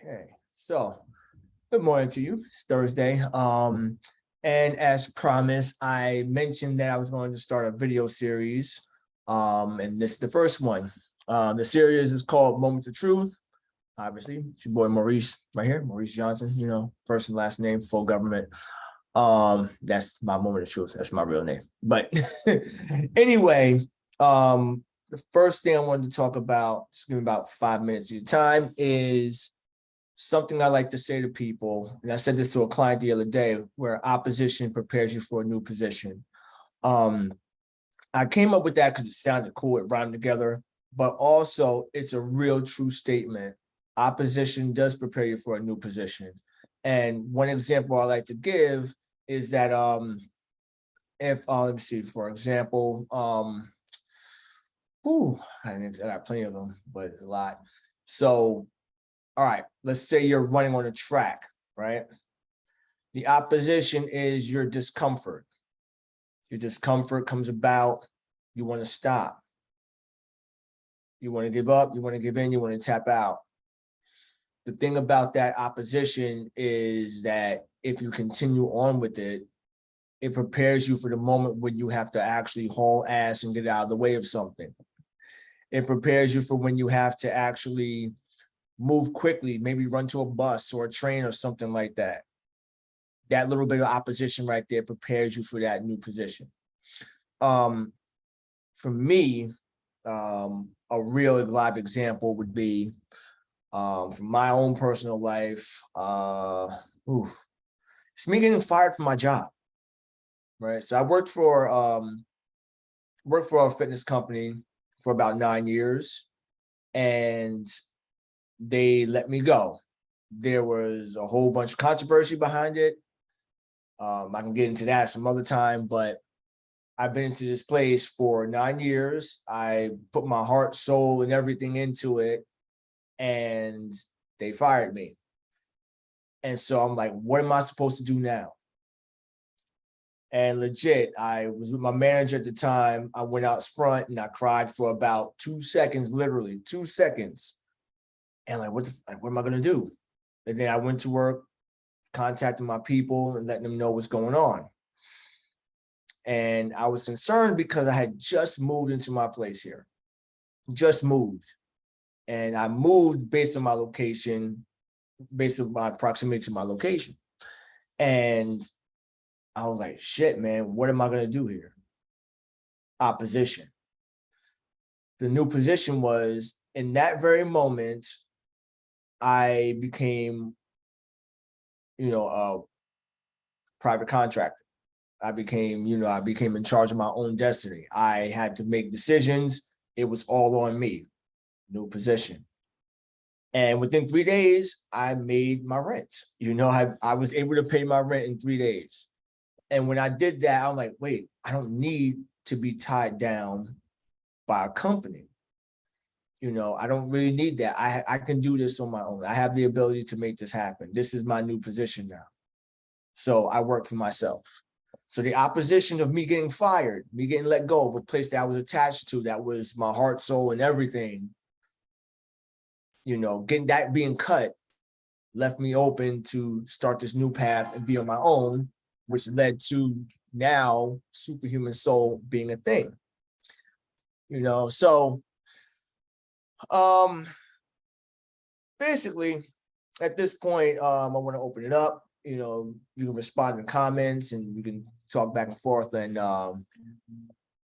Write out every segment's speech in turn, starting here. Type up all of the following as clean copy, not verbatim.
Okay, so good morning to you. It's Thursday. And as promised, I mentioned that I was going to start a video series. And this is the first one. The series is called Moments of Truth. Obviously, it's your boy Maurice right here, Maurice Johnson, first and last name, full government. That's my moment of truth. That's my real name. But anyway, the first thing I wanted to talk about, just give me about 5 minutes of your time, is something I like to say to people, and I said this to a client the other day, where opposition prepares you for a new position. I came up with that because it sounded cool, it rhymed together, but also it's a real true statement. Opposition does prepare you for a new position. And one example I like to give is that if let me see, for example, I got plenty of them, but a lot. So all right, let's say you're running on a track, right? The opposition is your discomfort. Your discomfort comes about, you want to stop. You want to give up, you want to give in, you want to tap out. The thing about that opposition is that if you continue on with it, it prepares you for the moment when you have to actually haul ass and get out of the way of something. It prepares you for when you have to actually move quickly, maybe run to a bus or a train or something like that. That little bit of opposition right there prepares you for that new position. For me, a real live example would be from my own personal life. It's me getting fired from my job, right? So I worked for a fitness company for about 9 years, and they let me go. There was a whole bunch of controversy behind it. I can get into that some other time, but I've been into this place for 9 years. I put my heart, soul, and everything into it, and they fired me. And so I'm like, what am I supposed to do now? And legit, I was with my manager at the time. I went out front and I cried for about 2 seconds, literally 2 seconds. And like, what am I going to do? And then I went to work, contacting my people and letting them know what's going on. And I was concerned because I had just moved into my place here, just moved. And I moved based on my location, based on my proximity to my location. And I was like, shit, man, what am I going to do here? Opposition. The new position was, in that very moment, I became, a private contractor. I became in charge of my own destiny. I had to make decisions. It was all on me. New position. And within 3 days, I made my rent. I was able to pay my rent in 3 days. And when I did that, I'm like, wait, I don't need to be tied down by a company. I don't really need that. I can do this on my own. I have the ability to make this happen. This is my new position now. So I work for myself. So the opposition of me getting fired, me getting let go of a place that I was attached to, that was my heart, soul, and everything, getting that being cut left me open to start this new path and be on my own, which led to now superhuman soul being a thing. So basically at this point, I want to open it up. You can respond in comments and you can talk back and forth, and I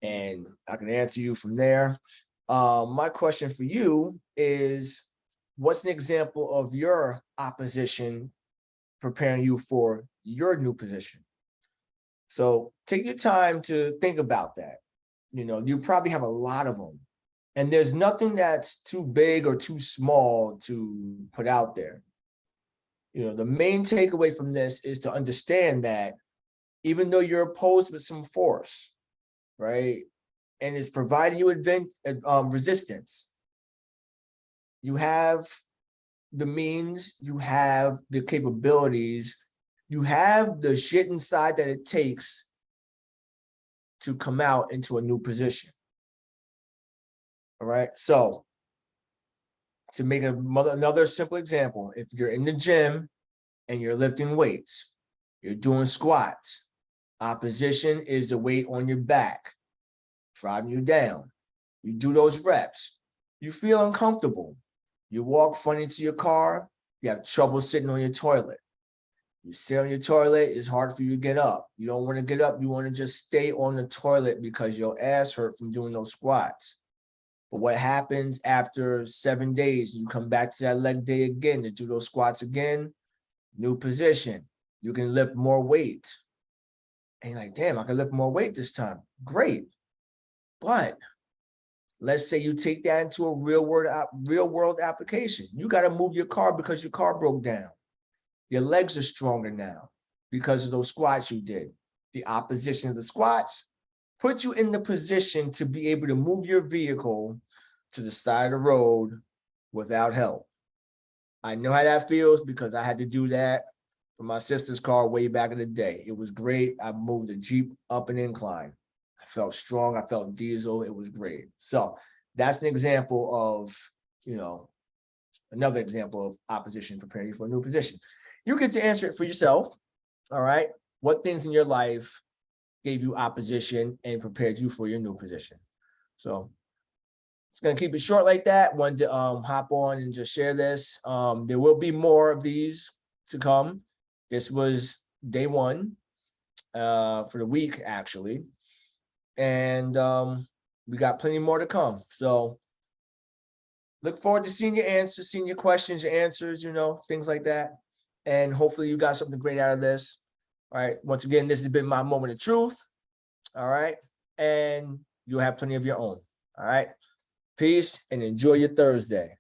can answer you from there. My question for you is, what's an example of your opposition preparing you for your new position? So take your time to think about that. You probably have a lot of them, and there's nothing that's too big or too small to put out there. The main takeaway from this is to understand that even though you're opposed with some force, right, and it's providing you resistance, you have the means, you have the capabilities, you have the shit inside that it takes to come out into a new position. All right. So To make another simple example, if you're in the gym and you're lifting weights, you're doing squats, opposition is the weight on your back, driving you down. You do those reps, you feel uncomfortable. You walk funny to your car, you have trouble sitting on your toilet. You sit on your toilet, it's hard for you to get up. You don't want to get up, you want to just stay on the toilet because your ass hurt from doing those squats. But what happens after 7 days? You come back to that leg day again to do those squats again, new position. You can lift more weight. And you're like, damn, I can lift more weight this time. Great. But let's say you take that into a real world application. You got to move your car because your car broke down. Your legs are stronger now because of those squats you did. The opposition of the squats put you in the position to be able to move your vehicle to the side of the road without help. I know how that feels because I had to do that for my sister's car way back in the day. It was great. I moved the Jeep up an incline. I felt strong. I felt diesel. It was great. So that's an example of, another example of opposition preparing you for a new position. You get to answer it for yourself. All right. What things in your life gave you opposition and prepared you for your new position? So it's going to keep it short like that. Wanted to hop on and just share this. There will be more of these to come. This was day one for the week, actually. And we got plenty more to come. So look forward to seeing your answers, seeing your questions, your answers, things like that. And hopefully you got something great out of this. All right. Once again, this has been my moment of truth. All right. And you'll have plenty of your own. All right. Peace and enjoy your Thursday.